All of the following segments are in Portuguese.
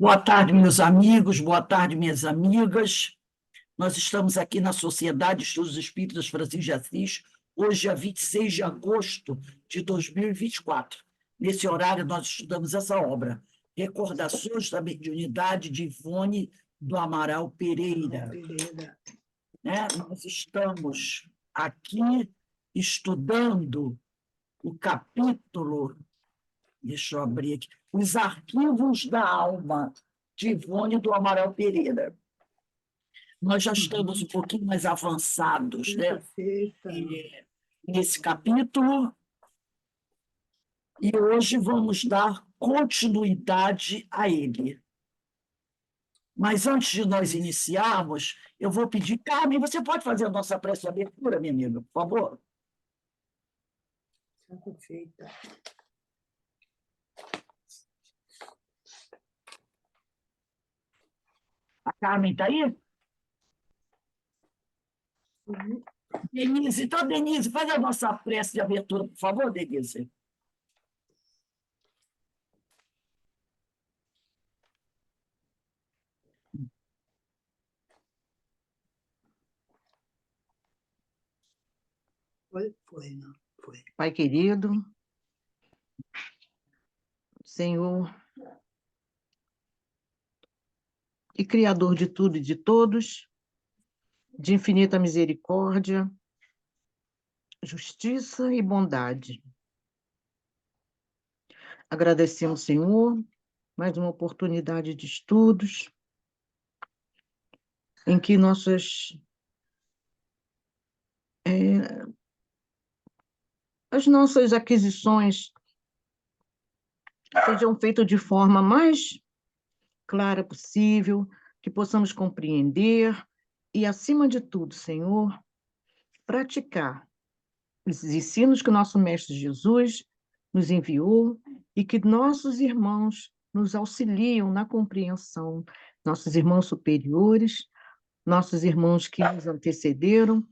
Boa tarde, meus amigos, boa tarde, minhas amigas. Nós estamos aqui na Sociedade de Estudos Espíritas Francisco de Assis, hoje é 26 de agosto de 2024. Nesse horário, nós estudamos essa obra, Recordações da Mediunidade de Ivone do Amaral Pereira. Nós estamos aqui estudando o capítulo, deixa eu abrir aqui, Os Arquivos da Alma, de Ivone do Amaral Pereira. Nós já estamos um pouquinho mais avançados, né, nesse capítulo, e hoje vamos dar continuidade a ele. Mas antes de nós iniciarmos, eu vou pedir, Carmen, você pode fazer a nossa prece de abertura, minha amiga, por favor? Feita. A Carmen está aí? Uhum. Denise, então, Denise, faz a nossa prece de abertura, por favor, Denise. Foi, não. Foi. Pai querido, Senhor e Criador de tudo e de todos, de infinita misericórdia, justiça e bondade. Agradecemos, Senhor, mais uma oportunidade de estudos, em que as nossas aquisições sejam feitas de forma mais clara possível, que possamos compreender e, acima de tudo, Senhor, praticar os ensinos que o nosso Mestre Jesus nos enviou e que nossos irmãos nos auxiliam na compreensão, nossos irmãos superiores, nossos irmãos que nos antecederam,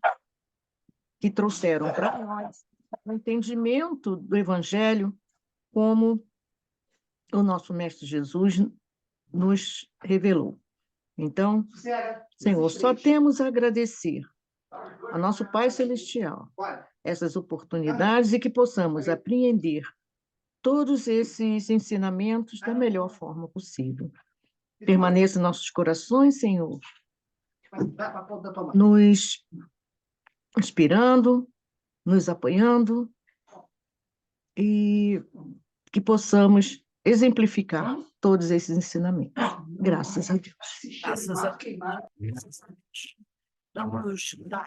que trouxeram para nós o entendimento do Evangelho como o nosso Mestre Jesus nos revelou. Então, Senhor, só temos a agradecer a nosso Pai Celestial essas oportunidades e que possamos apreender todos esses ensinamentos da melhor forma possível. Permaneça em nossos corações, Senhor, nos inspirando, nos apoiando e que possamos exemplificar todos esses ensinamentos. Graças a Deus. Graças a Deus. Vamos dar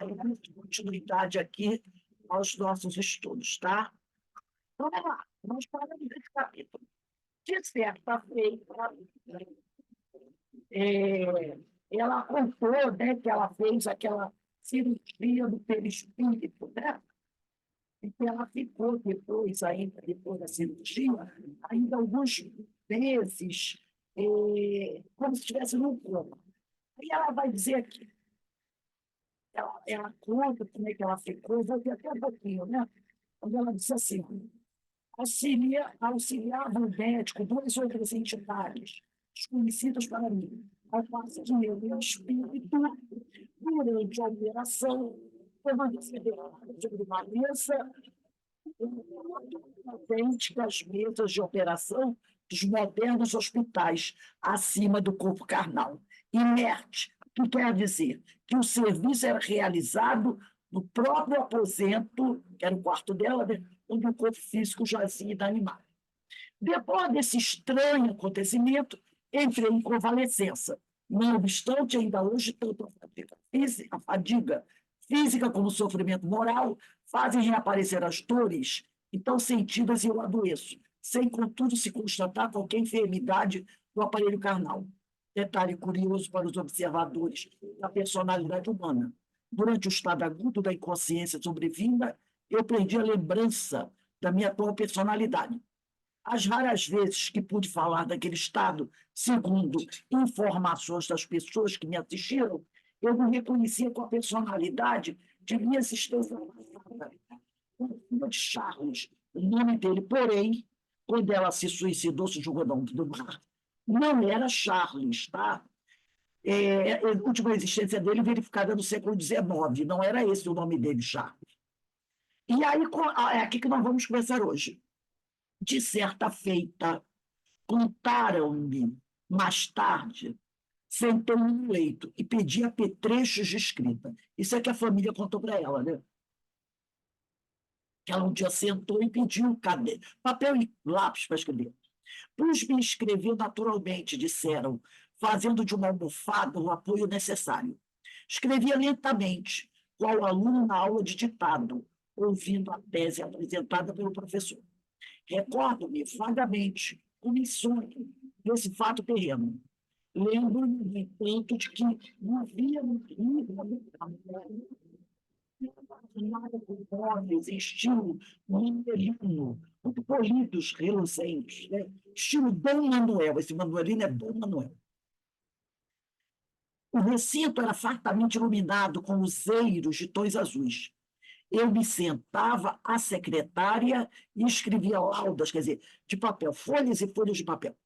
continuidade aqui aos nossos estudos, tá? Então, vamos lá, vamos para esse capítulo. De certa feita, ela contou, né, que ela fez aquela cirurgia do perispírito, né? E que ela ficou depois, ainda depois da cirurgia, ainda alguns meses, como se estivesse no coma. E ela vai dizer aqui, ela conta como é que ela ficou, vou ver até um pouquinho, né? Quando ela disse assim, auxiliava o médico duas outras entidades desconhecidas para mim, ao passo que eu e o espírito, durante a operação, permaneceram sobre uma mesa frente às mesas de operação dos modernos hospitais, acima do corpo carnal. Inerte, que quer dizer que o serviço era realizado no próprio aposento, que era o quarto dela, né, onde o corpo físico jazia inanimado. Depois desse estranho acontecimento, entrei em convalescença. Não obstante, ainda hoje, tanto a fadiga física como o sofrimento moral fazem reaparecer as dores, então sentidas e eu adoeço, sem, contudo, se constatar qualquer enfermidade do aparelho carnal. Detalhe curioso para os observadores da personalidade humana. Durante o estado agudo da inconsciência sobrevinda, eu perdi a lembrança da minha atual personalidade. As raras vezes que pude falar daquele estado, segundo informações das pessoas que me assistiram, eu me reconhecia com a personalidade de minha existência passada, filha de Charles, o nome dele. Porém, quando ela se suicidou, se jogou do mar, Não era Charles, tá? A última existência dele verificada no século XIX, não era esse o nome dele, Charles. E aí, é aqui que nós vamos conversar hoje. De certa feita, contaram-me mais tarde, sentei no leito e pedi apetrechos de escrita. Isso é que a família contou para ela, né? Que ela um dia sentou e pediu um caderno, papel e lápis para escrever. Pus-me escrever naturalmente, disseram, fazendo de uma almofada o apoio necessário. Escrevia lentamente, qual aluno na aula de ditado, ouvindo a tese apresentada pelo professor. Recordo-me vagamente, como em sonho, desse fato terreno. Lembro-me, no entanto, de que não via no livro nada com móveis em estilo manuelino, muito polidos, reluzentes, né? Estilo Dom Manuel. Esse manuelino é Dom Manuel. O recinto era fartamente iluminado com luzeiros de tons azuis. Eu me sentava à secretária e escrevia laudas, quer dizer, de papel, folhas e folhas de papel.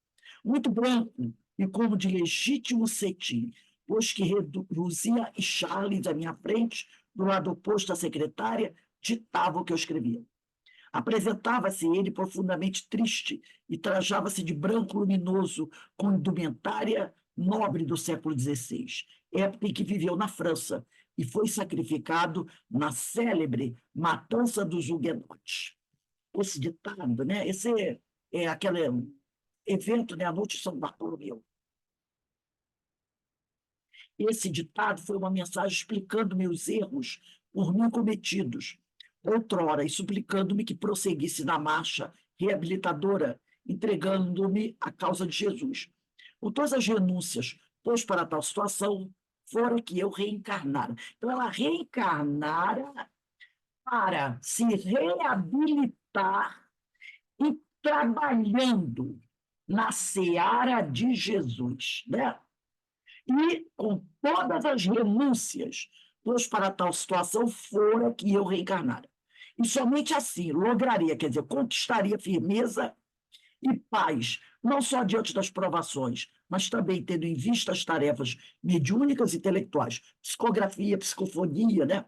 Muito branco e como de legítimo cetim, pois que reduzia e Charles à minha frente, do lado oposto à secretária, ditava o que eu escrevia. Apresentava-se ele profundamente triste e trajava-se de branco luminoso, com indumentária nobre do século XVI, época em que viveu na França e foi sacrificado na célebre Matança dos Huguenotes. Esse ditado, né? Esse é aquele evento, né? A Noite de São Bartolomeu. Esse ditado foi uma mensagem explicando meus erros por mim cometidos, outrora, e suplicando-me que prosseguisse na marcha reabilitadora, entregando-me à causa de Jesus. Com todas as renúncias, pois para tal situação, fora que eu reencarnara. Então, ela reencarnara para se reabilitar e trabalhando na seara de Jesus, né? E com todas as renúncias, pois para tal situação fora que eu reencarnara. E somente assim lograria, quer dizer, conquistaria firmeza e paz, não só diante das provações, mas também tendo em vista as tarefas mediúnicas e intelectuais, psicografia, psicofonia, né?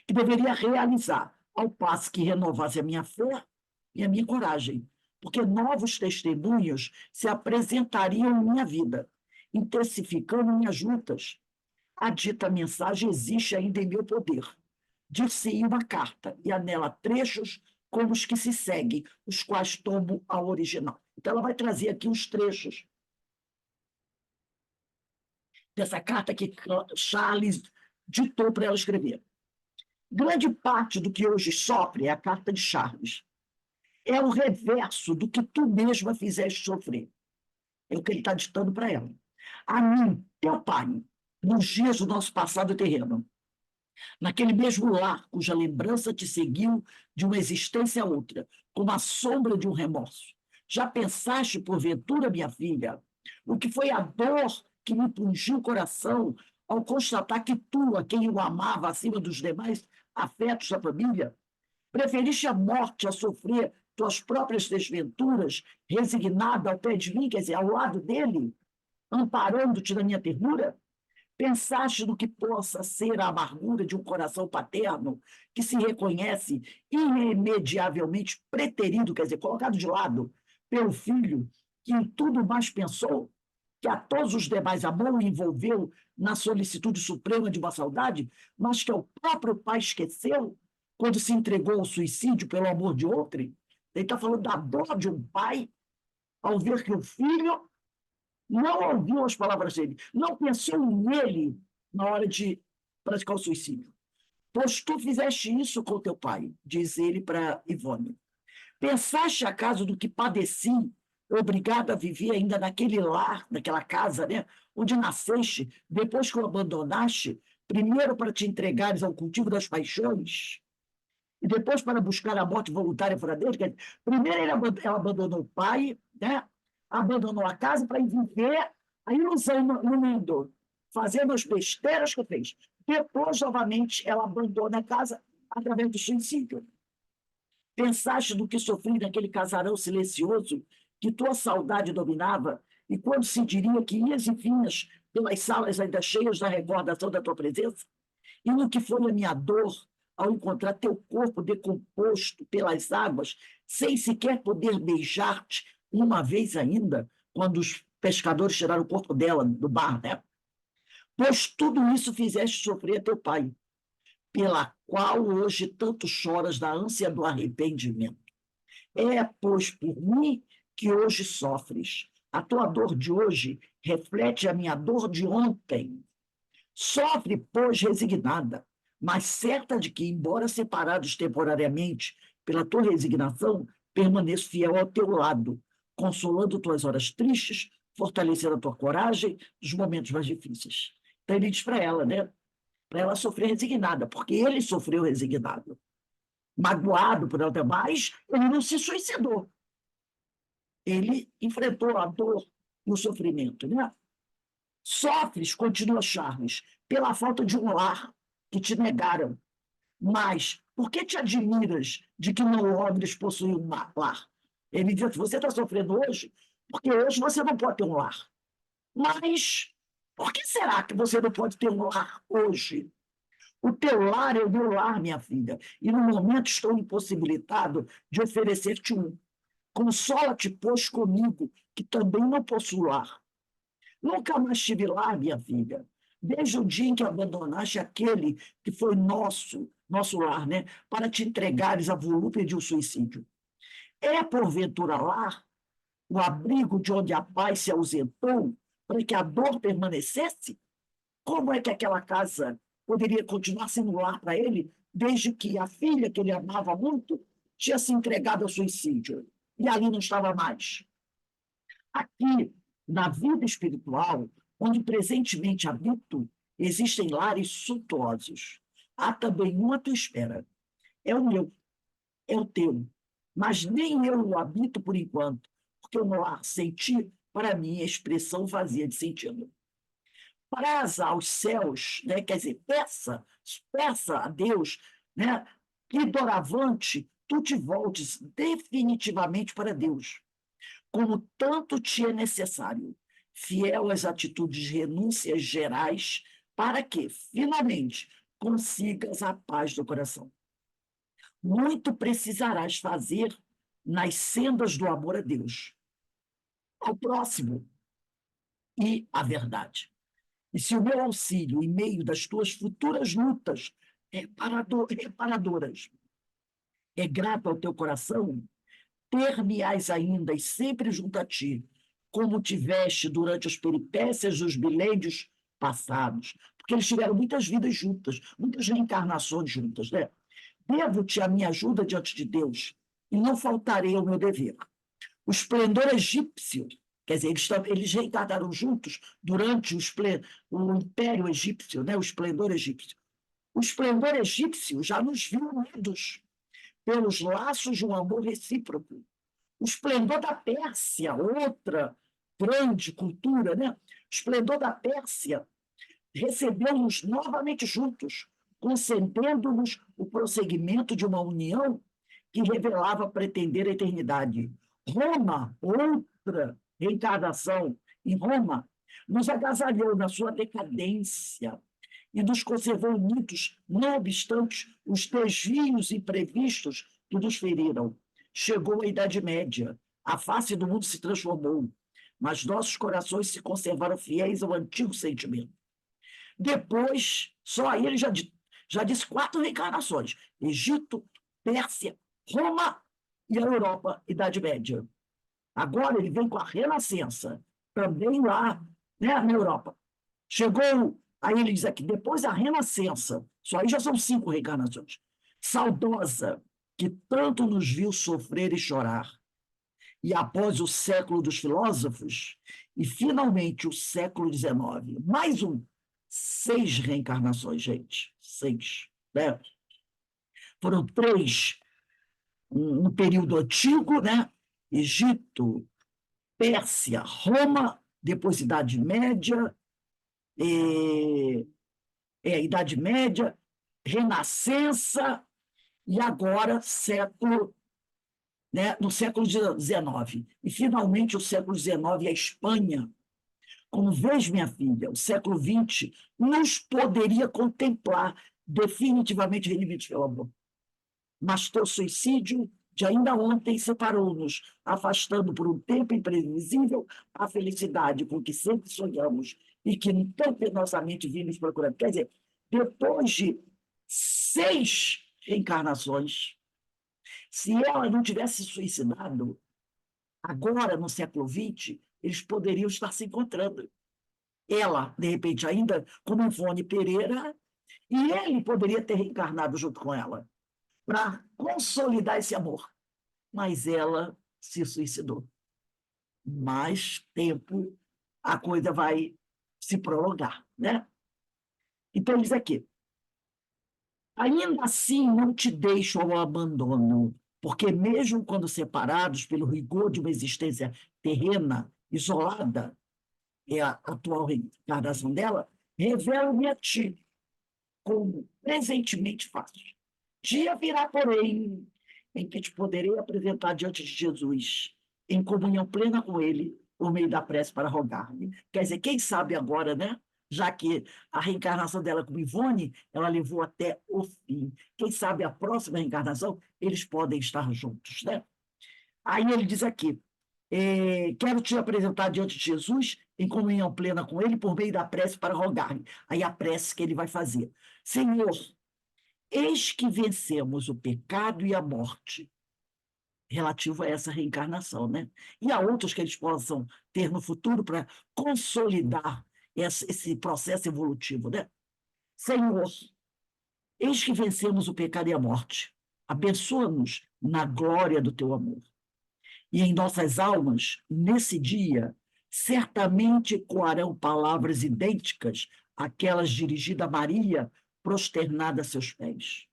Que deveria realizar, ao passo que renovasse a minha fé e a minha coragem, porque novos testemunhos se apresentariam em minha vida, intensificando minhas lutas. A dita mensagem existe ainda em meu poder. Dir-se-ia uma carta, e há nela trechos como os que se seguem, os quais tomo ao original. Então, ela vai trazer aqui os trechos dessa carta que Charles ditou para ela escrever. Grande parte do que hoje sofre é a carta de Charles. É o reverso do que tu mesma fizeste sofrer. É o que ele está ditando para ela. A mim, teu pai, nos dias do nosso passado terreno, naquele mesmo lar cuja lembrança te seguiu de uma existência a outra, como a sombra de um remorso. Já pensaste, porventura, minha filha, o que foi a dor que me pungiu o coração ao constatar que tu, a quem eu amava acima dos demais afetos da família, preferiste a morte a sofrer tuas próprias desventuras, resignada ao pé de mim, quer dizer, ao lado dele, amparando-te na minha ternura? Pensaste no que possa ser a amargura de um coração paterno que se reconhece irremediavelmente preterido, quer dizer, colocado de lado, pelo filho, que em tudo mais pensou, que a todos os demais amou e envolveu na solicitude suprema de uma saudade, mas que ao próprio pai esqueceu quando se entregou ao suicídio pelo amor de outrem? Ele está falando da dor de um pai ao ver que o filho não ouviu as palavras dele, não pensou nele na hora de praticar o suicídio. Pois tu fizeste isso com teu pai, diz ele para Ivone. Pensaste acaso do que padeci, obrigado a viver ainda naquele lar, naquela casa, né, onde nasceste, depois que o abandonaste, primeiro para te entregares ao cultivo das paixões, e depois para buscar a morte voluntária fora dele? Primeiro ela abandonou o pai, né? Abandonou a casa para viver a ilusão no mundo, fazendo as besteiras que fez. Depois, novamente, ela abandona a casa através do suicídio. Pensaste no que sofri naquele casarão silencioso que tua saudade dominava E quando se diria que ias e vinhas pelas salas ainda cheias da recordação da tua presença, e no que foi a minha dor ao encontrar teu corpo decomposto pelas águas, sem sequer poder beijar-te uma vez ainda, quando os pescadores tiraram o corpo dela do mar, né? Pois tudo isso fizeste sofrer a teu pai, pela qual hoje tanto choras da ânsia do arrependimento. É, pois, por mim que hoje sofres. A tua dor de hoje reflete a minha dor de ontem. Sofre, pois, resignada, mas certa de que, embora separados temporariamente pela tua resignação, permaneço fiel ao teu lado, consolando tuas horas tristes, fortalecendo a tua coragem nos momentos mais difíceis. Então ele diz para ela, né? Para ela sofrer resignada, porque ele sofreu resignado. Magoado por ela, mas ele não se suicidou. Ele enfrentou a dor e o sofrimento, né? Sofres, continua Charles, pela falta de um lar que te negaram. Mas por que te admiras de que não Londres possui um lar? Ele diz: você está sofrendo hoje porque hoje você não pode ter um lar. Mas por que será que você não pode ter um lar hoje? O teu lar é o meu lar, minha filha, e no momento estou impossibilitado de oferecer-te um. Consola-te, pois, comigo, que também não possuo lar. Nunca mais tive lar, minha filha, desde o dia em que abandonaste aquele que foi nosso lar, né, para te entregares à volúpia de um suicídio. É, porventura, lar o abrigo de onde a paz se ausentou para que a dor permanecesse? Como é que aquela casa poderia continuar sendo lar para ele, desde que a filha que ele amava muito tinha se entregado ao suicídio e ali não estava mais? Aqui, na vida espiritual, onde presentemente habito, existem lares suntuosos. Há também um à tua espera. É o meu, é o teu. Mas nem eu o habito por enquanto, porque o meu lar sem ti, para mim, é expressão vazia de sentido. Praza aos céus, né? Quer dizer, peça a Deus, né? Que doravante tu te voltes definitivamente para Deus, como tanto te é necessário, fiel às atitudes de renúncias gerais, para que, finalmente, consigas a paz do coração. Muito precisarás fazer nas sendas do amor a Deus, ao próximo e à verdade. E se o meu auxílio, em meio das tuas futuras lutas reparadoras, é grato ao teu coração, ter-me-ás ainda e sempre junto a ti, como tiveste durante as peripécias dos milênios passados, porque eles tiveram muitas vidas juntas, muitas reencarnações juntas, né? Devo-te a minha ajuda diante de Deus, e não faltarei ao meu dever. O esplendor egípcio, quer dizer, eles reencarnaram juntos durante o Império Egípcio, né? O esplendor egípcio. O esplendor egípcio já nos viu unidos pelos laços de um amor recíproco. O esplendor da Pérsia, outra grande cultura, né? O esplendor da Pérsia recebeu-nos novamente juntos, concedendo-nos o prosseguimento de uma união que revelava pretender a eternidade. Roma, outra reencarnação em Roma, nos agasalhou na sua decadência e nos conservou unidos, não obstante os desvios imprevistos que nos feriram. Chegou a Idade Média, a face do mundo se transformou, mas nossos corações se conservaram fiéis ao antigo sentimento. Depois, só aí ele já disse 4 reencarnações: Egito, Pérsia, Roma e a Europa, Idade Média. Agora ele vem com a Renascença, também lá, né, na Europa. Chegou, aí ele diz aqui, depois a Renascença, só aí já são 5 reencarnações, saudosa, que tanto nos viu sofrer e chorar. E após o século dos filósofos, e finalmente o século XIX, mais 6 reencarnações, gente, 6, né? Foram 3 no período antigo, né? Egito, Pérsia, Roma, depois Idade Média, Idade Média, Renascença, e agora século né, no século XIX. E, finalmente, o século XIX e a Espanha, como vês, minha filha, o século XX nos poderia contemplar definitivamente redimidos pelo amor. Mas teu suicídio de ainda ontem separou-nos, afastando por um tempo imprevisível a felicidade com que sempre sonhamos e que tão penosamente vimos procurando. Quer dizer, depois de 6 reencarnações, se ela não tivesse se suicidado, agora, no século XX, eles poderiam estar se encontrando. Ela, de repente, ainda como Ivone Pereira, e ele poderia ter reencarnado junto com ela, para consolidar esse amor. Mas ela se suicidou. Mais tempo a coisa vai se prolongar, né? Então, ele diz aqui, ainda assim não te deixo ao abandono, porque mesmo quando separados pelo rigor de uma existência terrena, isolada, é a atual reencarnação dela, revelo-me a ti, como presentemente faço. Dia virá, porém, em que te poderei apresentar diante de Jesus, em comunhão plena com ele, por meio da prece para rogar-me. Quer dizer, quem sabe agora, né? Já que a reencarnação dela com Ivone, ela levou até o fim. Quem sabe a próxima reencarnação, eles podem estar juntos, né? Aí ele diz aqui, quero te apresentar diante de Jesus, em comunhão plena com ele, por meio da prece para rogar-me. Aí a prece que ele vai fazer. Senhor, eis que vencemos o pecado e a morte, relativo a essa reencarnação, né? E a outros que eles possam ter no futuro para consolidar esse processo evolutivo, né? Senhor, eis que vencemos o pecado e a morte. Abençoa-nos na glória do teu amor. E em nossas almas, nesse dia, certamente ecoarão palavras idênticas àquelas dirigidas a Maria, prosternada a seus pés.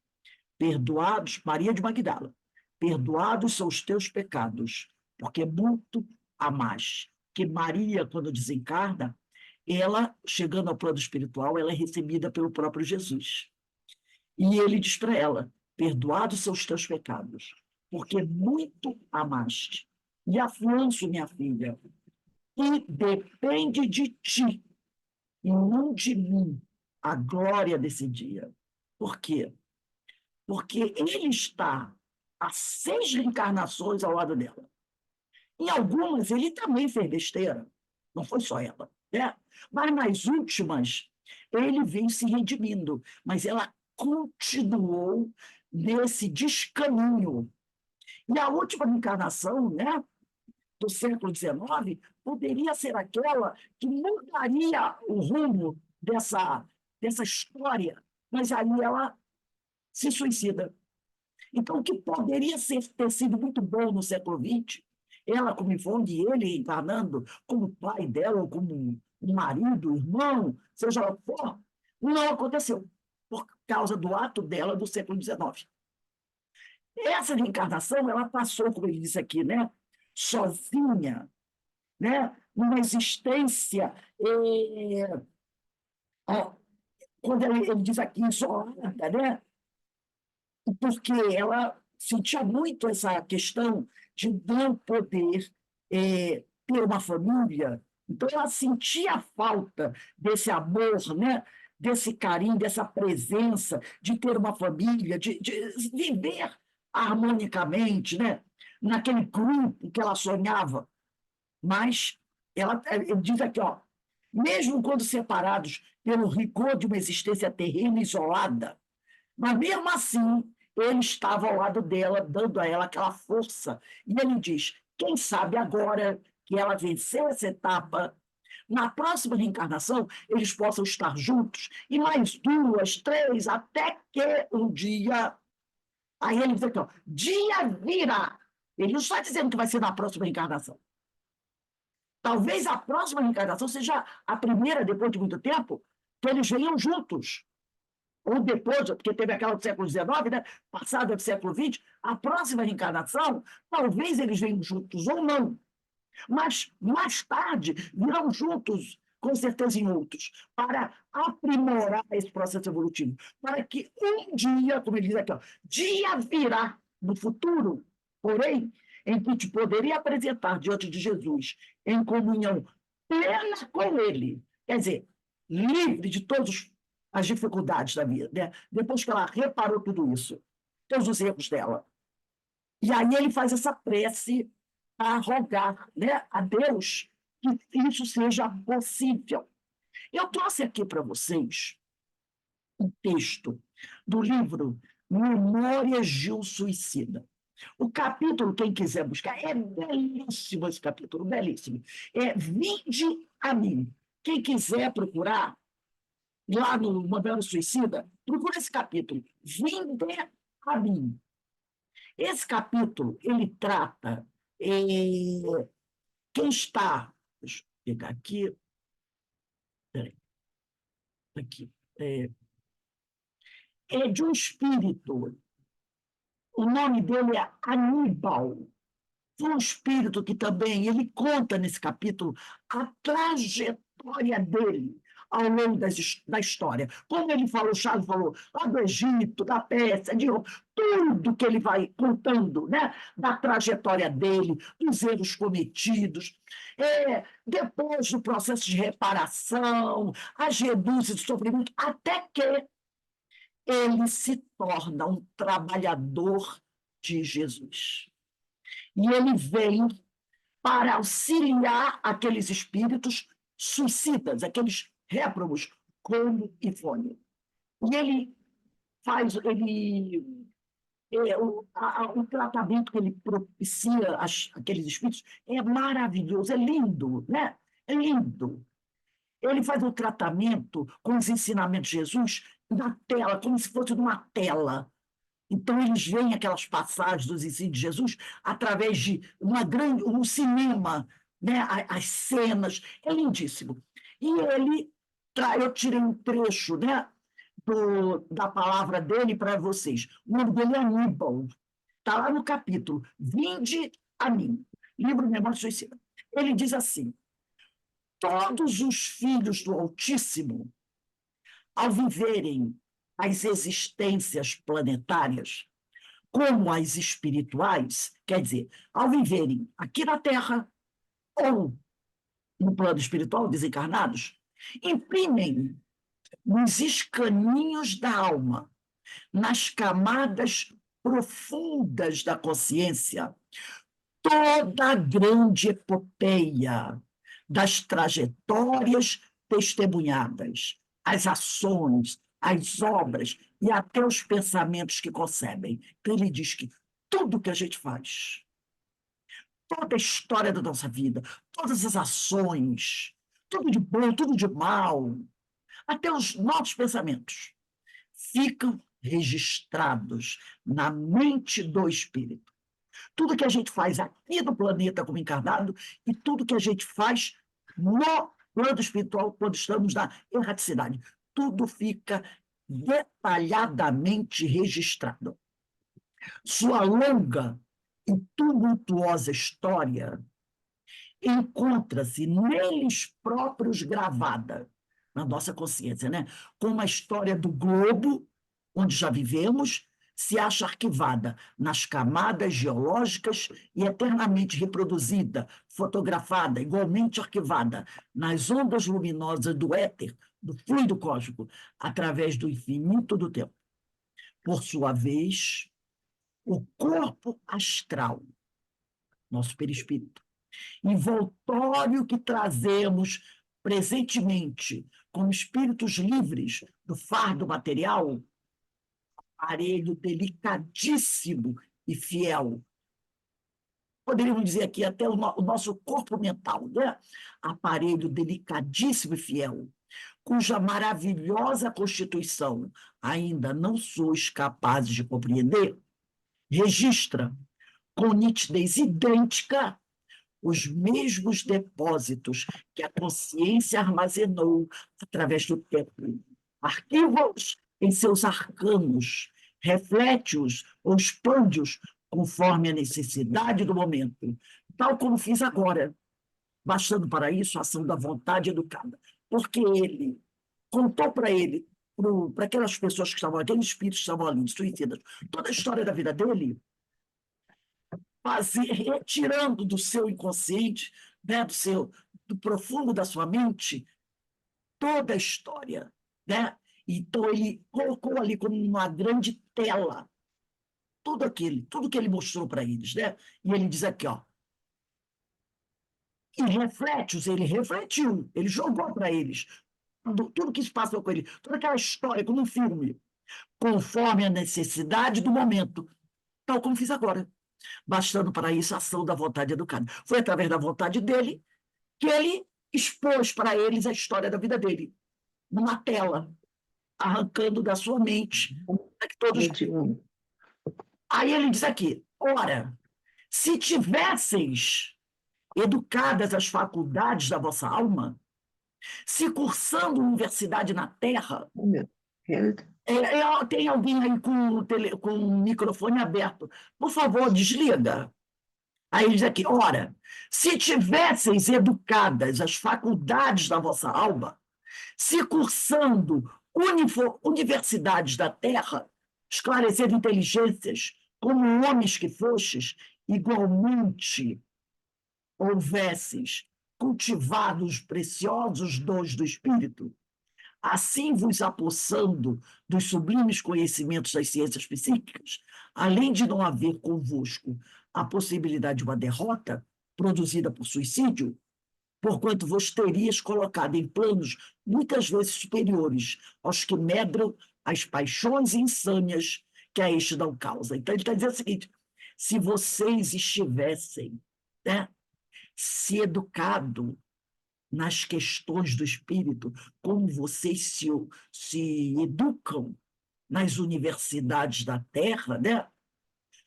Perdoados, Maria de Magdala, perdoados são os teus pecados, porque muito amaste. Que Maria, quando desencarna, ela, chegando ao plano espiritual, ela é recebida pelo próprio Jesus. E ele diz para ela, perdoados são os teus pecados, porque muito amaste. E Afonso, minha filha, e depende de ti, e não de mim, a glória desse dia. Por quê? Porque ele está há 6 reencarnações ao lado dela. Em algumas, ele também fez besteira. Não foi só ela, né? Mas nas últimas, ele veio se redimindo. Mas ela continuou nesse descaminho. E a última reencarnação, né, do século XIX, poderia ser aquela que mudaria o rumo dessa história. Mas aí ela se suicida. Então, o que poderia ter sido muito bom no século XX, ela como Ivone e ele encarnando como pai dela, ou como um marido, irmão, seja lá o que for, não aconteceu, por causa do ato dela do século XIX. Essa reencarnação, ela passou, como ele disse aqui, né, sozinha, né, numa existência, ó, quando ele diz aqui, isolada, né, porque ela sentia muito essa questão de não poder ter uma família. Então, ela sentia falta desse amor, né? Desse carinho, dessa presença, de ter uma família, de viver harmonicamente, né? Naquele grupo que ela sonhava. Mas ele diz aqui, ó, mesmo quando separados pelo rigor de uma existência terrena e isolada, mas mesmo assim, ele estava ao lado dela, dando a ela aquela força. E ele diz: quem sabe agora que ela venceu essa etapa, na próxima reencarnação, eles possam estar juntos, e mais 2, 3, até que um dia. Aí ele diz aqui, ó, dia virá. Ele não está dizendo que vai ser na próxima reencarnação. Talvez a próxima reencarnação seja a primeira, depois de muito tempo, que eles venham juntos. Ou depois, porque teve aquela do século XIX, né? Passada do século XX, a próxima reencarnação, talvez eles venham juntos ou não. Mas, mais tarde, virão juntos, com certeza em outros, para aprimorar esse processo evolutivo. Para que um dia, como ele diz aqui, ó, dia virá no futuro, porém, em que te poderia apresentar diante de Jesus em comunhão plena com ele, quer dizer, livre de todas as dificuldades da vida, né? Depois que ela reparou tudo isso, todos os erros dela. E aí ele faz essa prece a rogar, né, a Deus que isso seja possível. Eu trouxe aqui para vocês um texto do livro Memórias de um Suicida. O capítulo, quem quiser buscar, é belíssimo esse capítulo, belíssimo. É Vinde a mim. Quem quiser procurar, lá no Memórias do Suicida, procura esse capítulo, Vinde a mim. Esse capítulo, ele trata quem está... Deixa eu pegar aqui. Peraí, aqui. É de um espírito. O nome dele é Aníbal. Foi um espírito que também ele conta nesse capítulo a trajetória dele ao longo da história. Como ele falou, o Charles falou, lá do Egito, da Pérsia, de tudo que ele vai contando, né? Da trajetória dele, dos erros cometidos. Depois do processo de reparação, as renúncias de sofrimento, até que ele se torna um trabalhador de Jesus. E ele vem para auxiliar aqueles espíritos suicidas, aqueles réprobos, como Ifônio. E ele faz, o tratamento que ele propicia aqueles espíritos é maravilhoso, é lindo, né? É lindo. Ele faz o tratamento com os ensinamentos de Jesus na tela, como se fosse numa tela. Então, eles veem aquelas passagens dos ensinos de Jesus através de um cinema, né? As cenas, é lindíssimo. E eu tirei um trecho, né? Da palavra dele para vocês. O nome dele é Aníbal. Está lá no capítulo Vinde a mim, livro Memória Suicida. Ele diz assim: todos os filhos do Altíssimo, ao viverem as existências planetárias, como as espirituais, quer dizer, ao viverem aqui na Terra ou no plano espiritual, desencarnados, imprimem nos escaninhos da alma, nas camadas profundas da consciência, toda a grande epopeia das trajetórias testemunhadas, as ações, as obras e até os pensamentos que concebem. Então, ele diz que tudo que a gente faz, toda a história da nossa vida, todas as ações, tudo de bom, tudo de mal, até os nossos pensamentos, ficam registrados na mente do espírito. Tudo que a gente faz aqui no planeta como encarnado e tudo que a gente faz no plano espiritual quando estamos na erraticidade. Tudo fica detalhadamente registrado. Sua longa e tumultuosa história encontra-se neles próprios gravada na nossa consciência, né? Como a história do globo, onde já vivemos, se acha arquivada nas camadas geológicas e eternamente reproduzida, fotografada, igualmente arquivada nas ondas luminosas do éter, do fluido cósmico, através do infinito do tempo. Por sua vez, o corpo astral, nosso perispírito, envoltório que trazemos presentemente como espíritos livres do fardo material, aparelho delicadíssimo e fiel. Poderíamos dizer aqui até o nosso corpo mental, né? Aparelho delicadíssimo e fiel, cuja maravilhosa constituição ainda não sois capazes de compreender, registra com nitidez idêntica os mesmos depósitos que a consciência armazenou através do tempo. Arquiva-os em seus arcanos, reflete-os ou expande-os conforme a necessidade do momento, tal como fiz agora, bastando para isso a ação da vontade educada, porque ele contou para ele, para aquelas pessoas que estavam, aqueles espíritos que estavam ali, suicidas, toda a história da vida dele, retirando do seu inconsciente, né, do profundo da sua mente, toda a história, né? Então ele colocou ali como uma grande tela tudo que ele mostrou para eles, né? E ele diz aqui, ó, e reflete-os, ele refletiu, ele jogou para eles tudo que se passou com ele, toda aquela história, como um filme, conforme a necessidade do momento, tal como fiz agora, bastando para isso a ação da vontade educada. Foi através da vontade dele que ele expôs para eles a história da vida dele, numa tela, arrancando da sua mente, para que todos. Mediúnico. Aí ele diz aqui, ora, se tivesseis educadas as faculdades da vossa alma, se cursando universidade na Terra, Meu Deus. tem alguém aí com o microfone aberto, por favor, desliga. Aí ele diz aqui, ora, se tivesseis educadas as faculdades da vossa alma, se cursando universidades da Terra, esclarecendo inteligências, como homens que fostes, igualmente houvesses cultivado os preciosos dons do Espírito, assim vos apossando dos sublimes conhecimentos das ciências psíquicas, além de não haver convosco a possibilidade de uma derrota produzida por suicídio, porquanto vos terias colocado em planos muitas vezes superiores aos que medram as paixões insânias que a este dão causa. Então ele está dizendo o seguinte, se vocês estivessem, né, se educado nas questões do espírito, como vocês se educam nas universidades da Terra, né?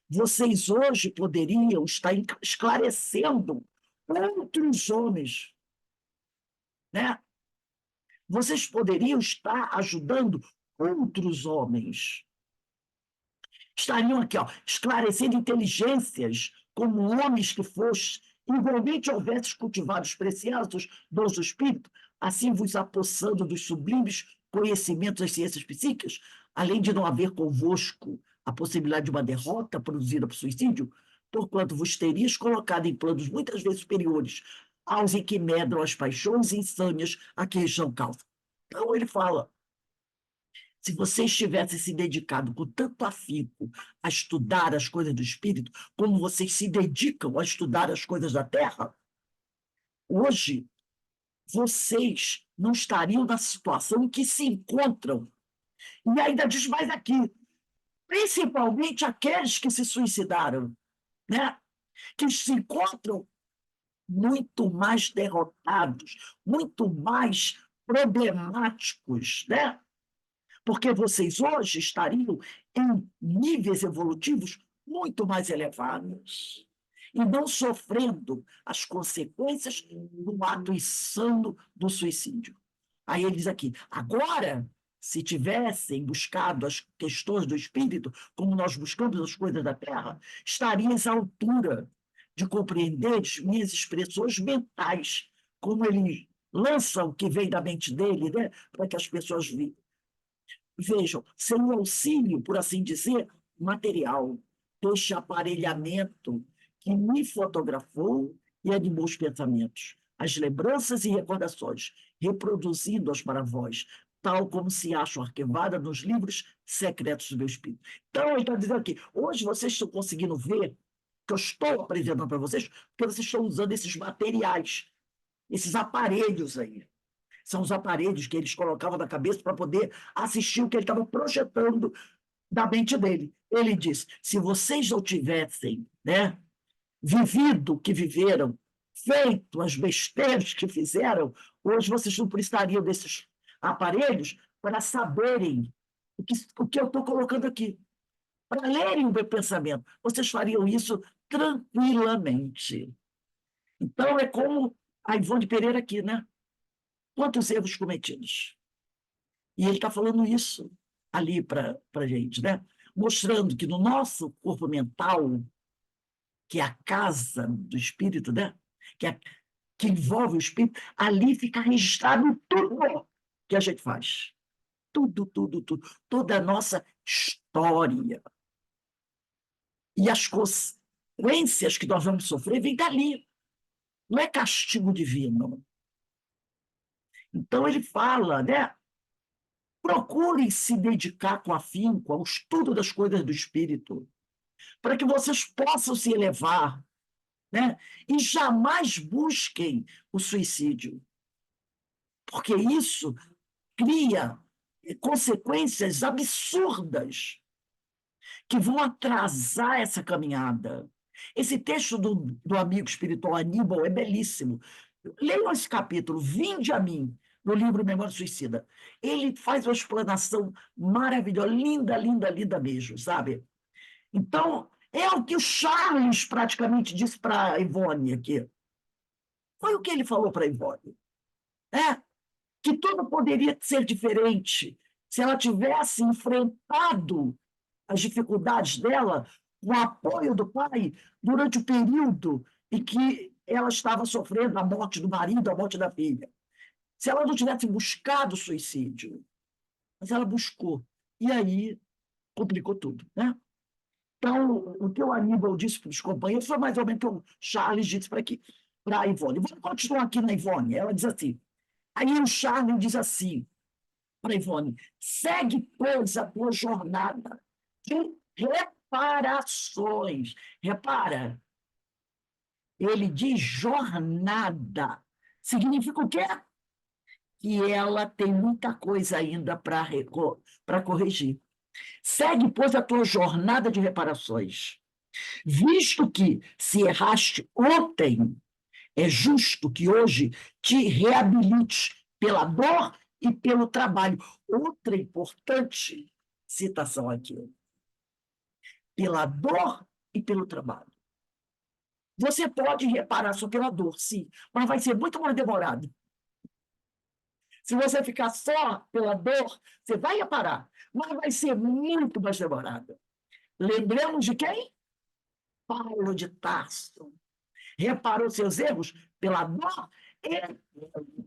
Vocês hoje poderiam estar esclarecendo outros homens, né? Vocês poderiam estar ajudando outros homens. Estariam aqui, ó, esclarecendo inteligências como homens que foste, igualmente houvesses cultivado os preciosos dons do Espírito, assim vos apossando dos sublimes conhecimentos das ciências psíquicas, além de não haver convosco a possibilidade de uma derrota produzida por suicídio, porquanto vos terias colocado em planos muitas vezes superiores aos em que medram as paixões insânias a que eles dão causa. Então ele fala, se vocês tivessem se dedicado com tanto afinco a estudar as coisas do espírito, como vocês se dedicam a estudar as coisas da terra, hoje vocês não estariam na situação em que se encontram. E ainda diz mais aqui, principalmente aqueles que se suicidaram, né? Que se encontram muito mais derrotados, muito mais problemáticos, né? Porque vocês hoje estariam em níveis evolutivos muito mais elevados e não sofrendo as consequências do ato insano do suicídio. Aí ele diz aqui, agora, se tivessem buscado as questões do espírito, como nós buscamos as coisas da terra, estariam à altura de compreender minhas expressões mentais, como ele lança o que vem da mente dele, né, para que as pessoas vejam, sem o auxílio, por assim dizer, material, deste aparelhamento que me fotografou e animou os pensamentos, as lembranças e recordações, reproduzindo-as para vós, tal como se acham arquivadas nos livros secretos do meu espírito. Então, ele está dizendo aqui, hoje vocês estão conseguindo ver que eu estou apresentando para vocês, porque vocês estão usando esses materiais, esses aparelhos aí. São os aparelhos que eles colocavam na cabeça para poder assistir o que ele estava projetando da mente dele. Ele diz, se vocês não tivessem, né, vivido o que viveram, feito as besteiras que fizeram, hoje vocês não precisariam desses aparelhos para saberem o que eu estou colocando aqui. Para lerem o meu pensamento. Vocês fariam isso tranquilamente. Então, é como a Ivone Pereira aqui, né? Quantos erros cometidos? E ele está falando isso ali para a gente, né? Mostrando que no nosso corpo mental, que é a casa do espírito, né? Que envolve o espírito, ali fica registrado tudo que a gente faz. Tudo, tudo, tudo. Toda a nossa história. E consequências que nós vamos sofrer vêm dali. Não é castigo divino. Então, ele fala, né? Procurem se dedicar com afinco ao estudo das coisas do espírito, para que vocês possam se elevar, né? E jamais busquem o suicídio, porque isso cria consequências absurdas que vão atrasar essa caminhada. Esse texto do amigo espiritual Aníbal é belíssimo. Leiam esse capítulo, Vinde a mim, no livro Memória Suicida. Ele faz uma explanação maravilhosa, linda, linda, linda mesmo, sabe? Então, é o que o Charles praticamente disse para a Ivone aqui. Foi o que ele falou para a Ivone. Né? Que tudo poderia ser diferente se ela tivesse enfrentado as dificuldades dela com o apoio do pai durante o período em que ela estava sofrendo a morte do marido, a morte da filha. Se ela não tivesse buscado o suicídio, mas ela buscou. E aí complicou tudo, né? Então, o que o Aníbal disse para os companheiros foi mais ou menos o que o Charles disse para a Ivone. Vamos continuar aqui na Ivone. Ela diz assim. Aí o Charles diz assim para a Ivone: segue, pois, a tua jornada de reparações. Repara, ele diz jornada. Significa o quê? Que ela tem muita coisa ainda para corrigir. Segue, pois, a tua jornada de reparações, visto que, se erraste ontem, é justo que hoje te reabilite pela dor e pelo trabalho. Outra importante citação aqui. Pela dor e pelo trabalho. Você pode reparar só pela dor, sim, mas vai ser muito mais demorado. Se você ficar só pela dor, você vai reparar, mas vai ser muito mais demorado. Lembramos de quem? Paulo de Tarso. Reparou seus erros pela dor e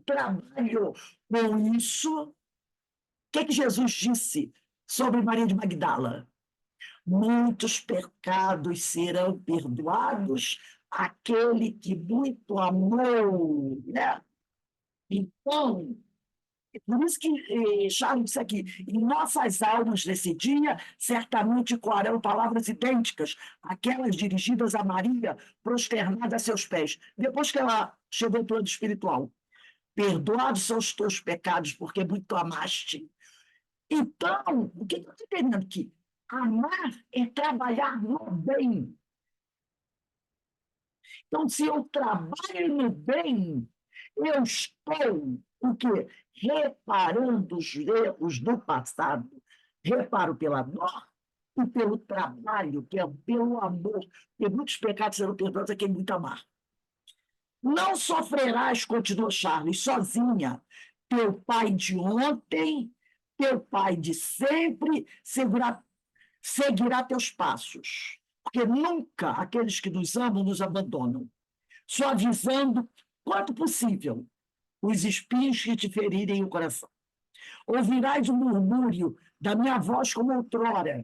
trabalhou com isso. O que Jesus disse sobre Maria de Magdala? Muitos pecados serão perdoados àquele que muito amou, né? Então, por isso que Charles disse aqui, em nossas almas nesse dia, certamente coarão palavras idênticas, aquelas dirigidas a Maria, prosternada a seus pés, depois que ela chegou ao plano espiritual. Perdoados são os teus pecados, porque muito amaste. Então, o que eu estou entendendo aqui? Amar é trabalhar no bem. Então, se eu trabalho no bem, eu estou o quê? Reparando os erros do passado. Reparo pela dor e pelo trabalho, que é pelo amor. Porque muitos pecados serão perdoados a quem muito amar. Não sofrerás, continuou Charles, sozinha. Teu pai de ontem, teu pai de sempre, seguirá teus passos. Porque nunca aqueles que nos amam nos abandonam. Só avisando, quanto possível, os espinhos que te ferirem o coração. Ouvirás o murmúrio da minha voz como outrora,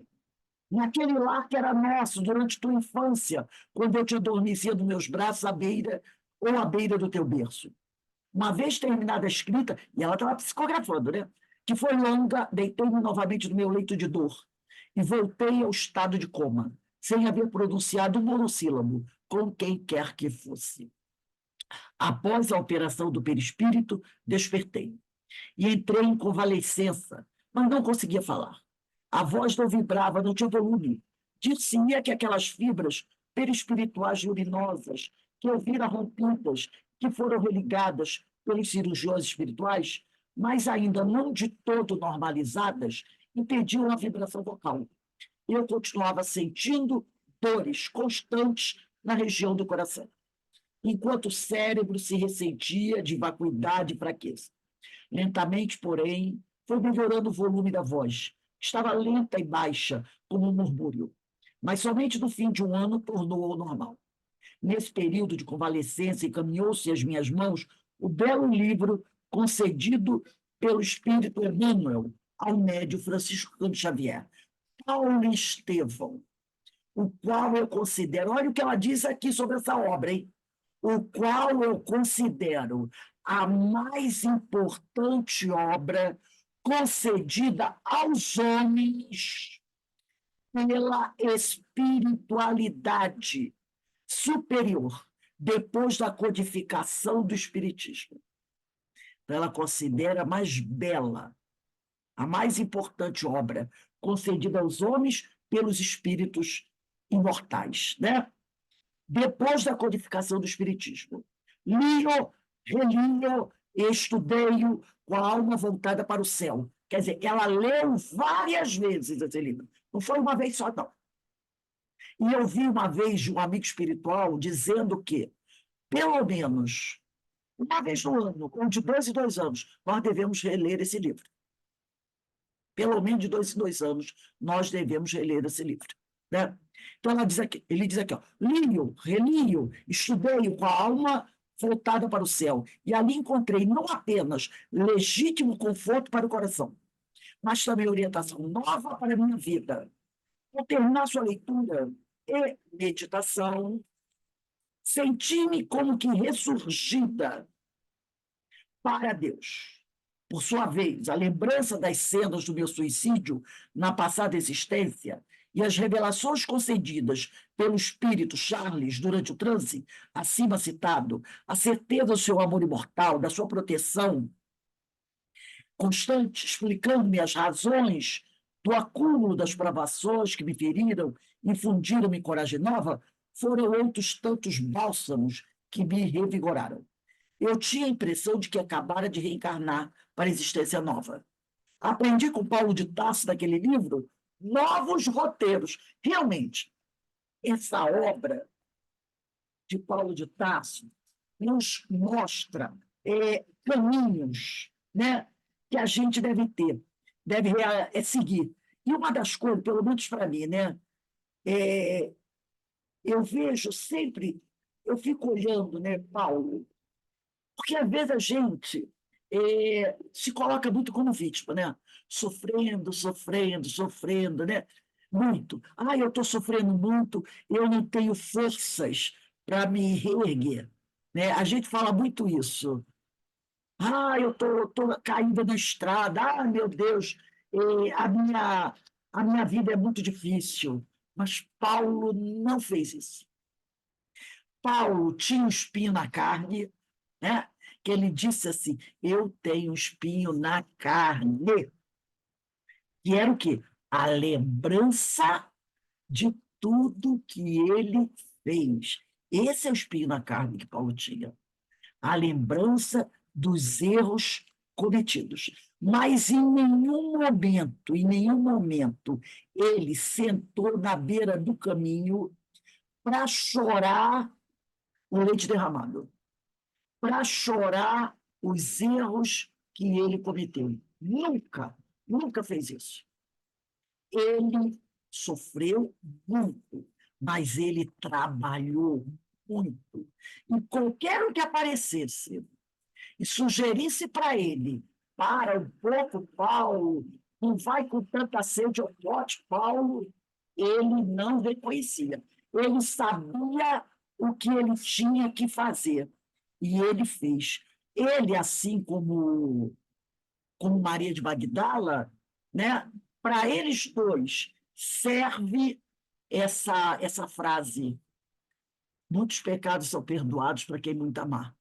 naquele lar que era nosso durante tua infância, quando eu te adormecia nos meus braços à beira ou à beira do teu berço. Uma vez terminada a escrita, e ela estava psicografando, né? Que foi longa, deitei-me novamente no meu leito de dor e voltei ao estado de coma, sem haver pronunciado um monossílabo, com quem quer que fosse. Após a operação do perispírito, despertei e entrei em convalescença, mas não conseguia falar. A voz não vibrava, não tinha volume. Dir-se-ia que aquelas fibras perispirituais luminosas que eu vira rompidas, que foram religadas pelos cirurgiões espirituais, mas ainda não de todo normalizadas, impediam a vibração vocal. Eu continuava sentindo dores constantes na região do coração, enquanto o cérebro se ressentia de vacuidade e fraqueza. Lentamente, porém, foi melhorando o volume da voz. Estava lenta e baixa, como um murmúrio. Mas somente no fim de um ano tornou ao normal. Nesse período de convalescência, encaminhou-se às minhas mãos o belo livro concedido pelo espírito Emmanuel ao médio Francisco Cândido Xavier, Paulo Estevão, o qual eu considero, olha o que ela diz aqui sobre essa obra, hein? O qual eu considero a mais importante obra concedida aos homens pela espiritualidade superior, depois da codificação do Espiritismo. Então, ela considera a mais bela, a mais importante obra concedida aos homens pelos espíritos imortais, né? Depois da codificação do Espiritismo. Li-o, reli-o, estudei-o com a alma voltada para o céu. Quer dizer, ela leu várias vezes esse livro. Não foi uma vez só, não. E eu vi uma vez de um amigo espiritual dizendo que, pelo menos uma vez no ano, ou de 2 em 2 anos, nós devemos reler esse livro. Pelo menos de 2 em 2 anos, nós devemos reler esse livro. Né? Então, ele diz aqui, ó, li-o, reli-o, estudei-o com a alma voltada para o céu, e ali encontrei não apenas legítimo conforto para o coração, mas também orientação nova para a minha vida. Ao terminar sua leitura e meditação, senti-me como que ressurgida para Deus. Por sua vez, a lembrança das cenas do meu suicídio na passada existência e as revelações concedidas pelo espírito Charles durante o transe, acima citado, a certeza do seu amor imortal, da sua proteção constante, explicando-me as razões do acúmulo das provações que me feriram, infundiram-me coragem nova, foram outros tantos bálsamos que me revigoraram. Eu tinha a impressão de que acabara de reencarnar para a existência nova. Aprendi com Paulo de Tarso, naquele livro, novos roteiros. Realmente, essa obra de Paulo de Tarso nos mostra caminhos, né, que a gente deve ter, deve seguir. E uma das coisas, pelo menos para mim, né, eu vejo sempre, eu fico olhando, né, Paulo, porque às vezes a gente se coloca muito como vítima, né? Sofrendo, sofrendo, sofrendo, né? Muito. Ah, eu estou sofrendo muito, eu não tenho forças para me reerguer. Né? A gente fala muito isso. Ah, eu tô caindo na estrada. Ah, meu Deus, a minha vida é muito difícil. Mas Paulo não fez isso. Paulo tinha um espinho na carne, né? Que ele disse assim: eu tenho um espinho na carne. Que era o quê? A lembrança de tudo que ele fez. Esse é o espinho na carne que Paulo tinha. A lembrança dos erros cometidos. Mas em nenhum momento, ele sentou na beira do caminho para chorar o leite derramado, para chorar os erros que ele cometeu. Nunca, nunca fez isso. Ele sofreu muito, mas ele trabalhou muito. E qualquer um que aparecesse e sugerisse para ele: para um pouco, Paulo, não vai com tanta sede ao pote, Paulo, ele não reconhecia. Ele sabia o que ele tinha que fazer, e ele fez. Ele, assim como Maria de Magdala, né? Para eles dois, serve essa frase: muitos pecados são perdoados para quem muito amar.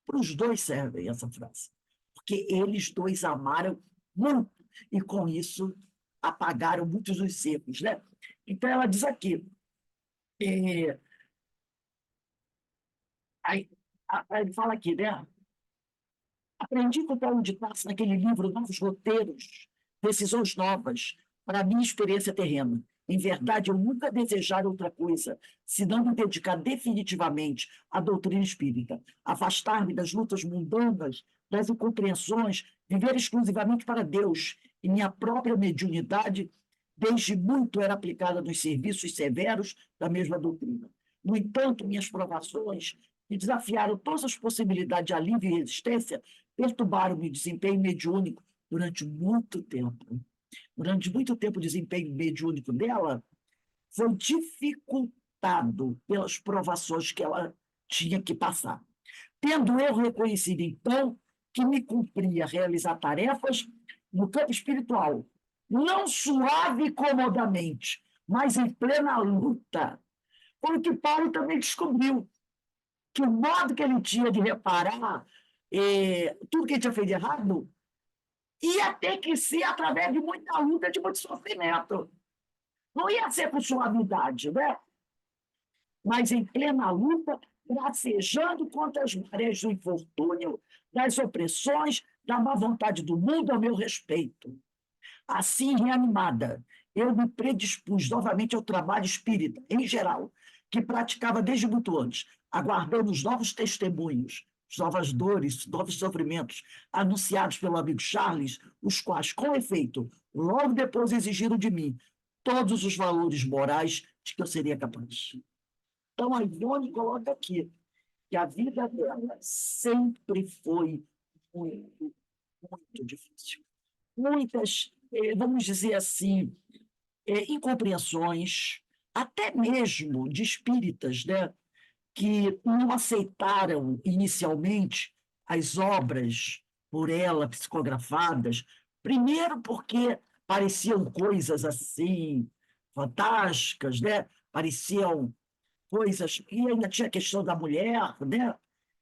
Para os dois servem essa frase, porque eles dois amaram muito e, com isso, apagaram muitos dos erros. Né? Então, ela diz aqui, aí, ele fala aqui, né? Aprendi com Paulo de Tarso naquele livro Novos Roteiros, Decisões Novas, para a minha experiência terrena. Em verdade, eu nunca desejara outra coisa, senão me dedicar definitivamente à doutrina espírita, afastar-me das lutas mundanas, das incompreensões, viver exclusivamente para Deus, e minha própria mediunidade, desde muito era aplicada nos serviços severos da mesma doutrina. No entanto, minhas provações, que desafiaram todas as possibilidades de alívio e resistência, perturbaram meu desempenho mediúnico durante muito tempo. Durante muito tempo, o desempenho mediúnico dela foi dificultado pelas provações que ela tinha que passar. Tendo eu reconhecido, então, que me cumpria realizar tarefas no campo espiritual, não suave e comodamente, mas em plena luta. Foi o que Paulo também descobriu, que o modo que ele tinha de reparar tudo que ele tinha feito de errado ia ter que ser através de muita luta, de muito sofrimento. Não ia ser com suavidade, né? Mas em plena luta, gracejando contra as marés do infortúnio, das opressões, da má vontade do mundo a meu respeito. Assim, reanimada, eu me predispus novamente ao trabalho espírita, em geral, que praticava desde muito antes, aguardando os novos testemunhos, as novas dores, novos sofrimentos, anunciados pelo amigo Charles, os quais, com efeito, logo depois exigiram de mim todos os valores morais de que eu seria capaz. Então, a Ivone coloca aqui que a vida dela sempre foi muito, muito difícil. Muitas, vamos dizer assim, incompreensões, até mesmo de espíritas, né, que não aceitaram inicialmente as obras por ela psicografadas, primeiro porque pareciam coisas assim fantásticas, né? Pareciam coisas, e ainda tinha a questão da mulher, né?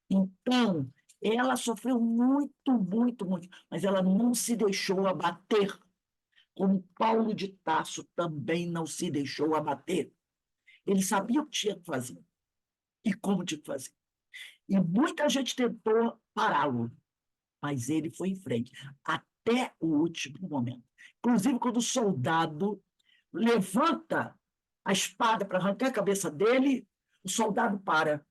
Então, ela sofreu muito, muito, muito, mas ela não se deixou abater, como Paulo de Tarso também não se deixou abater. Ele sabia o que tinha que fazer e como tinha que fazer. E muita gente tentou pará-lo, mas ele foi em frente, até o último momento. Inclusive, quando o soldado levanta a espada para arrancar a cabeça dele, o soldado para,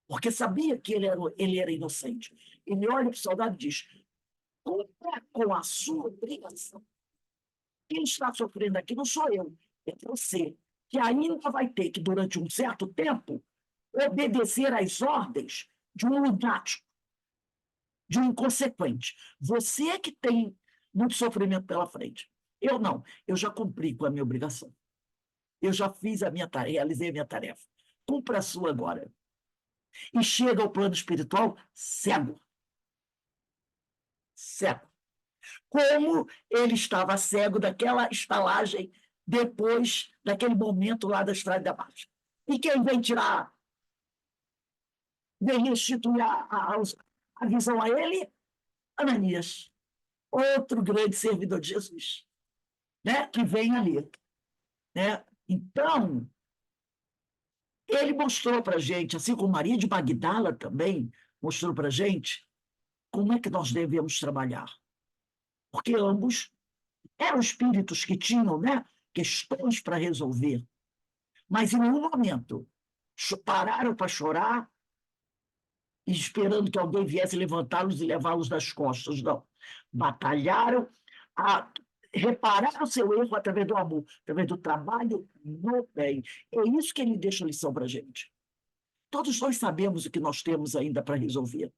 porque sabia que ele era inocente. Ele olha para o soldado e diz: cumpra com a sua obrigação. Quem está sofrendo aqui não sou eu, é você, que ainda vai ter que, durante um certo tempo, obedecer às ordens de um lunático, de um inconsequente. Você é que tem muito sofrimento pela frente. Eu não, eu já cumpri com a minha obrigação. Eu já fiz a minha tarefa, realizei a minha tarefa. Cumpra a sua agora. E chega ao plano espiritual cego. Cego. Como ele estava cego daquela estalagem depois daquele momento lá da Estrada da Marcha. E quem vem tirar, vem restituir a visão a ele? Ananias, outro grande servidor de Jesus, né? Que vem ali. Né? Então, ele mostrou para a gente, assim como Maria de Magdala também mostrou para a gente, como é que nós devemos trabalhar. Porque ambos eram espíritos que tinham, né, questões para resolver, mas em nenhum momento pararam para chorar, esperando que alguém viesse levantá-los e levá-los das costas, não. Batalharam, repararam o seu erro através do amor, através do trabalho no bem. É isso que ele deixa a lição para a gente. Todos nós sabemos o que nós temos ainda para resolver.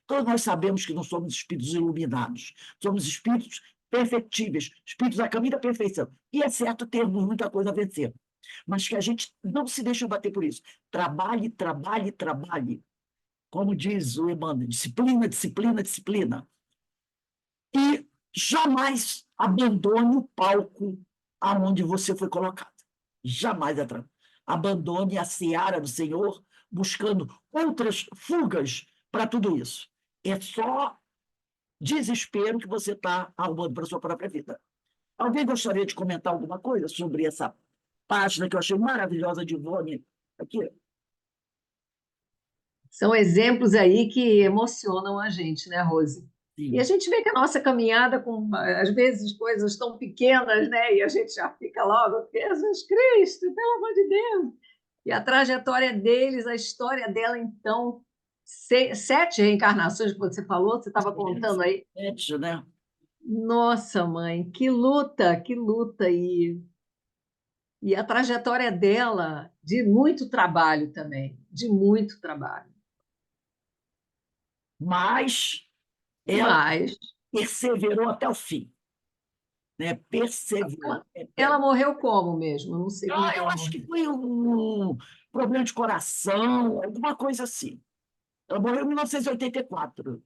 Todos nós sabemos que não somos espíritos iluminados, somos espíritos perfectíveis, espíritos a caminho da perfeição. E é certo termos muita coisa a vencer, mas que a gente não se deixe bater por isso. Trabalhe, trabalhe, trabalhe. Como diz o Emmanuel, disciplina, disciplina, disciplina. E jamais abandone o palco aonde você foi colocado. Jamais abandone a seara do Senhor buscando outras fugas para tudo isso. É só desespero que você está arrumando para a sua própria vida. Alguém gostaria de comentar alguma coisa sobre essa página que eu achei maravilhosa de Ivone aqui? São exemplos aí que emocionam a gente, né, Rose? E a Sim. gente vê que a nossa caminhada, com às vezes coisas tão pequenas, né? E a gente já fica logo, Jesus Cristo, pelo amor de Deus! E a trajetória deles, a história dela, então, 7 reencarnações que você falou, você estava contando aí. Né? Nossa, mãe, que luta, que luta! E a trajetória dela, de muito trabalho também, de muito trabalho. Mas ela Mas perseverou até o fim. né? Perseverante. Ela morreu como mesmo? Eu não sei como é que Eu ela acho que morreu. foi um problema de coração, alguma coisa assim. Ela morreu em 1984.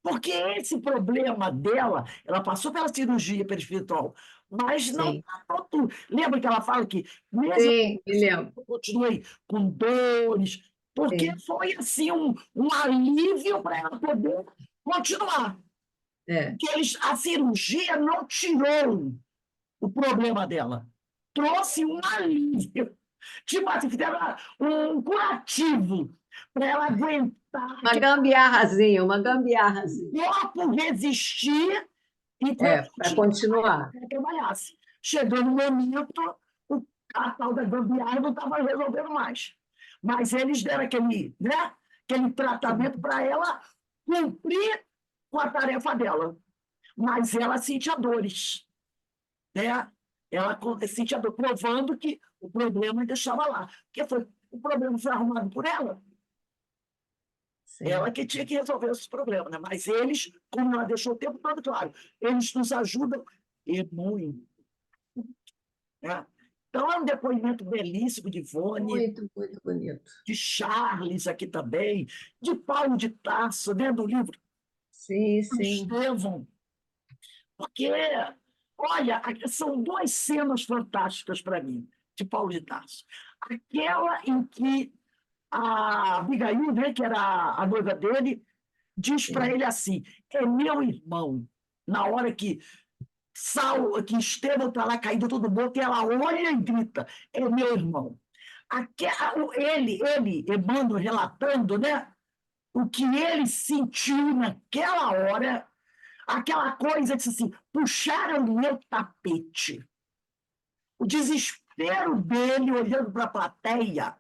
Porque esse problema dela, ela passou pela cirurgia perispiritual, mas não Sim, tratou tudo. Lembra que ela fala que, mesmo sim, me lembro. eu continuei com dores, porque Sim, foi assim um alívio para ela poder continuar. é. Que a cirurgia não tirou o problema dela, trouxe um alívio. Tipo assim, fizeram um curativo para ela aguentar, Uma que gambiarrazinha, uma gambiarrazinha. o corpo resistir enquanto É, eu para tinha continuar. que trabalhasse. Chegou no momento, a tal da gambiarra não estava resolvendo mais. Mas eles deram aquele, né, aquele tratamento para ela cumprir com a tarefa dela. Mas ela sentia dores, né? Ela sentia dor, provando que o problema ainda estava lá. Porque o problema foi arrumado por ela. Ela Sim, que tinha que resolver esses problemas, né? Mas eles, como ela deixou o tempo todo claro, eles nos ajudam e muito, né? Então, é um depoimento belíssimo de Ivone, muito, muito bonito. de Charles aqui também, de Paulo de Tarso, né? Do livro Sim, do sim. Estevão, porque, olha, são duas cenas fantásticas para mim, de Paulo de Tarso. Aquela em que a Abigail, né, que era a noiva dele, diz para Sim. ele assim: é meu irmão. Na hora que que Estevão está lá caído todo morto, e ela olha e grita: é meu irmão. Emmanuel, relatando, né, o que ele sentiu naquela hora, aquela coisa que assim, puxaram o meu tapete. O desespero dele olhando para a plateia,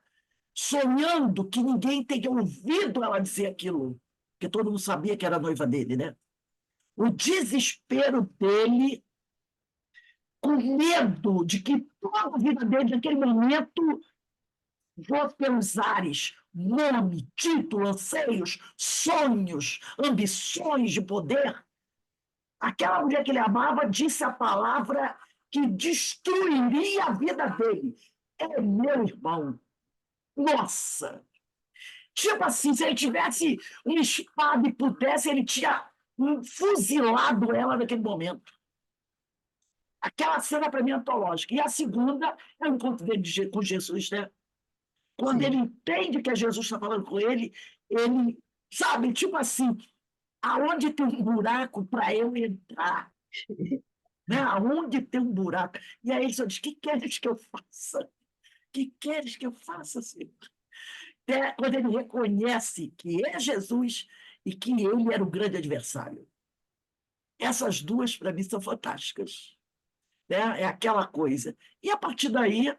sonhando que ninguém tenha ouvido ela dizer aquilo, porque todo mundo sabia que era a noiva dele, né? O desespero dele, com medo de que toda a vida dele, naquele momento, fosse pelos ares, nome, título, anseios, sonhos, ambições de poder. Aquela mulher que ele amava disse a palavra que destruiria a vida dele. É meu irmão. Nossa! Tipo assim, se ele tivesse uma espada e pudesse, ele tinha fuzilado ela naquele momento. Aquela cena, para mim, é antológica. E a segunda é o encontro dele com Jesus, né? Quando ele Sim. entende que é Jesus está falando com ele, sabe, tipo assim, aonde tem um buraco para eu entrar? Né? Aonde tem um buraco? E aí ele só diz: que queres que eu faça? Que queres que eu faça, Senhor? Quando ele reconhece que é Jesus e que ele era o grande adversário. Essas duas, para mim, são fantásticas. Né? É aquela coisa. E a partir daí,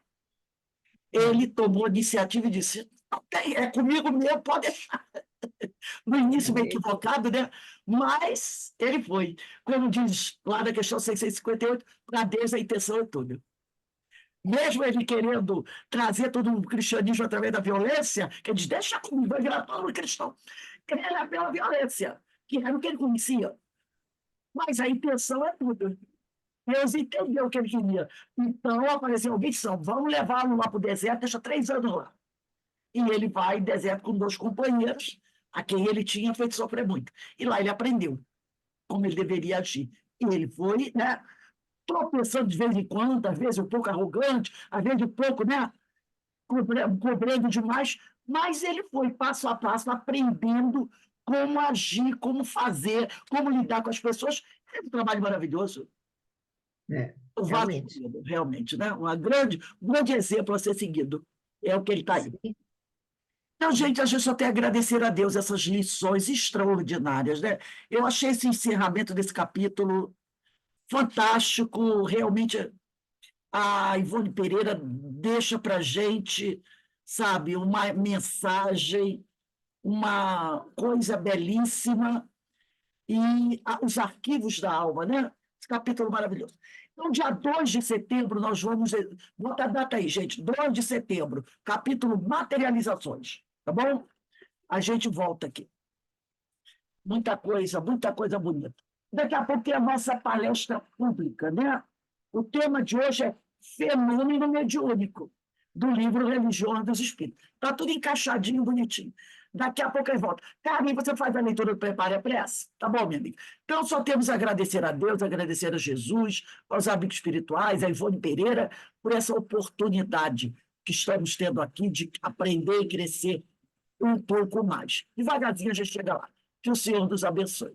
ele tomou a iniciativa e disse: é comigo mesmo, pode deixar. No início, meio É, equivocado, né? Mas ele foi. Como diz lá na questão 658, para Deus a intenção é tudo. Mesmo ele querendo trazer todo o cristianismo através da violência, que ele diz: deixa comigo, vai virar todo cristão. Ele era pela violência, que era o que ele conhecia. Mas a intenção é tudo. Deus entendeu o que ele queria. Então apareceu alguém e disse: vamos levá-lo lá para o deserto, deixa 3 anos lá. E ele vai em deserto com 2 companheiros, a quem ele tinha feito sofrer muito. E lá ele aprendeu como ele deveria agir. E ele foi, né, tropeçando de vez em quando, às vezes um pouco arrogante, às vezes um pouco, né, cobrando demais, mas ele foi passo a passo aprendendo como agir, como fazer, como lidar com as pessoas. É um trabalho maravilhoso. é, O Vasco, realmente. realmente, né? Um grande exemplo a ser seguido. É o que ele está aí. Sim, Então, gente, a gente só tem a agradecer a Deus essas lições extraordinárias, né? Eu achei esse encerramento desse capítulo fantástico. Realmente, a Ivone Pereira deixa para a gente, sabe, uma mensagem, uma coisa belíssima, e os arquivos da alma, né? Esse capítulo maravilhoso. Então, dia 2 de setembro, nós vamos. Bota a data aí, gente. 2 de setembro, capítulo Materializações. Tá bom? A gente volta aqui. Muita coisa bonita. Daqui a pouco tem a nossa palestra pública, né? O tema de hoje é Fenômeno Mediúnico, do livro Religião dos Espíritos. Está tudo encaixadinho, bonitinho. Daqui a pouco eu volto. Carmen, você faz a leitura do Prepare a Prece? Tá bom, minha amiga? Então, só temos a agradecer a Deus, agradecer a Jesus, aos amigos espirituais, a Ivone Pereira, por essa oportunidade que estamos tendo aqui de aprender e crescer um pouco mais. Devagarzinho a gente chega lá. Que o Senhor nos abençoe.